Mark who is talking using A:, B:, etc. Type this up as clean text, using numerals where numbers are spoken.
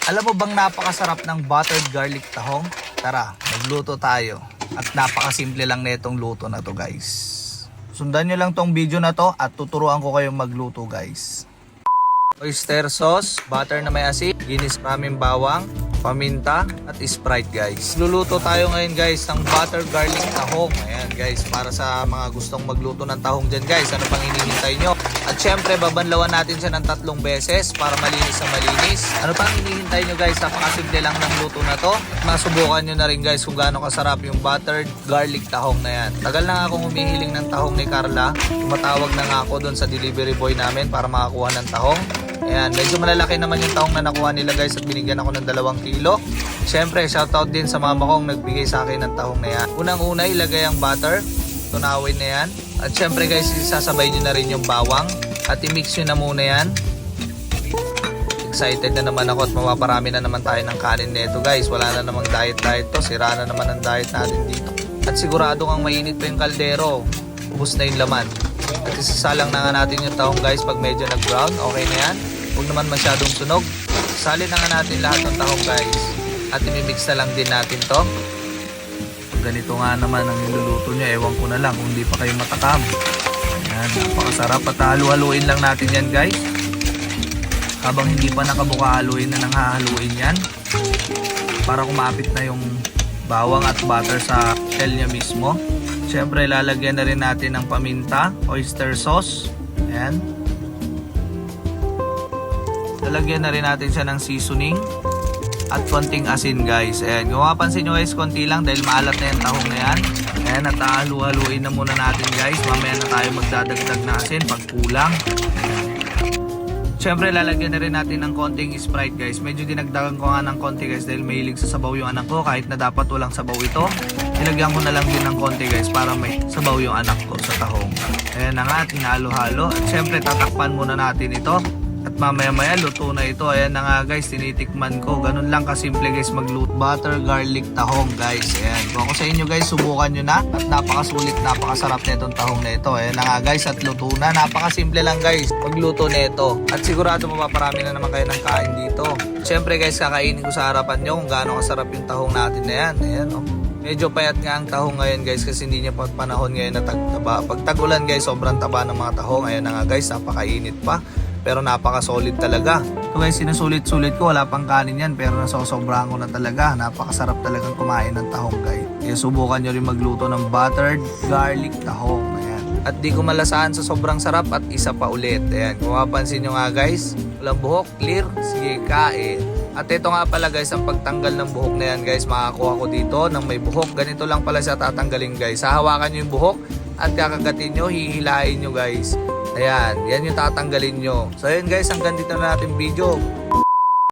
A: Alam mo bang napakasarap ng buttered garlic tahong? Tara, magluto tayo. At napakasimple lang na itong luto na to guys. Sundan nyo lang tong video na to at tuturuan ko kayong magluto guys. Oyster sauce, butter na may asin, ginis maraming bawang, paminta at Sprite guys. Luluto tayo ngayon guys ng butter garlic tahong. Ayan guys, para sa mga gustong magluto ng tahong dyan guys, ano pang hinihintay nyo? At syempre babanlawan natin siya ng 3 beses para malinis na malinis. Ano pang hinihintay nyo guys? Napakasimple lang ng luto na to. Masubukan nyo na rin guys kung gaano kasarap yung buttered garlic tahong na yan. Tagal na nga akong humihiling ng tahong ni Carla. Tumatawag na nga ako doon sa delivery boy namin para makakuha ng tahong. Ayan, medyo malalaki naman yung tahong na nakuha nila guys at binigyan ako ng 2 kilo. Siyempre, shoutout din sa mama kong nagbigay sa akin ng tahong na yan. Unang-una, ilagay ang butter. Tunawin na yan. At siyempre guys, isasabay nyo na rin yung bawang. At i-mix nyo na muna yan. Excited na naman ako at mapaparami na naman tayo ng kanin nito guys. Wala na namang diet to. Sira na naman ang diet natin dito. At sigurado kang mainit pa yung kaldero. Ubus na yung laman. At isasalang na nga natin yung tahong guys pag medyo nag-brown. Okay na yan. Huwag naman masyadong sunog. Salin na nga natin lahat ng tahong guys. At imimix na lang din natin to. Pag ganito nga naman ang niluluto nyo, ewan ko na lang kung hindi pa kayo matakam. Ayan, napakasarap. At halu-haluin lang natin yan guys. Habang hindi pa nakabuka, haluin na nang hahaluin yan. Para kumapit na yung bawang at butter sa shell nya mismo. Siyempre lalagyan na rin natin ng paminta, oyster sauce. Ayan. Lalagyan na rin natin siya ng seasoning at konting asin guys. Ayan, kung mapansin nyo guys, konti lang dahil maalat na yung tahong na yan. Ayan, at halu-haluin na muna natin guys. Mamaya na tayo magdadagdag na asin pag kulang. Siyempre lalagyan na rin natin ng konting Sprite guys. Medyo dinagdagan ko nga ng konti guys dahil mahilig sa sabaw yung anak ko. Kahit na dapat walang sabaw ito, nilagyan ko na lang din ng konti guys para may sabaw yung anak ko sa tahong. Ayan na nga, tinalo-halo. At siyempre tatakpan muna natin ito. At mamaya-maya luto na ito. Ayan na nga guys, tinitikman ko. Ganun lang kasimple guys magluto. Butter garlic tahong guys. Ayan. Kung ako sa inyo guys, subukan nyo na. At napakasulit, napakasarap na itong tahong na ito. Ayan na nga guys, at luto na. Napakasimple lang guys magluto na ito. At sigurado mapaparami na naman kayo ng kain dito. Siyempre guys, kakainin ko sa harapan nyo kung gaano kasarap yung tahong natin na yan. Ayan o. Medyo payat nga ang tahong ngayon guys kasi hindi niya pa panahon ngayon na tagtaba. Pag tagulan guys, sobrang taba ng mga tahong. Ayan na nga guys, napakainit pa. Pero napaka-solid talaga. So guys, sinusulit-sulit ko. Wala pang kanin yan. Pero nasosobrahan ko na talaga. Napakasarap talagang kumain ng tahong guys. Kaya subukan nyo rin magluto ng buttered garlic tahong. Ayan. At di ko malasahan sa sobrang sarap. At isa pa ulit. Ayan. Kung mapansin nyo nga guys, walang buhok, clear. Sige, kain. At ito nga pala guys, ang pagtanggal ng buhok na yan guys, makakuha ko dito ng may buhok. Ganito lang pala siya tatanggalin guys. Hahawakan nyo yung buhok at kakagatin nyo, hihilahin nyo guys. Ayan, yan yung tatanggalin nyo. So yun guys, hanggang dito na natin video.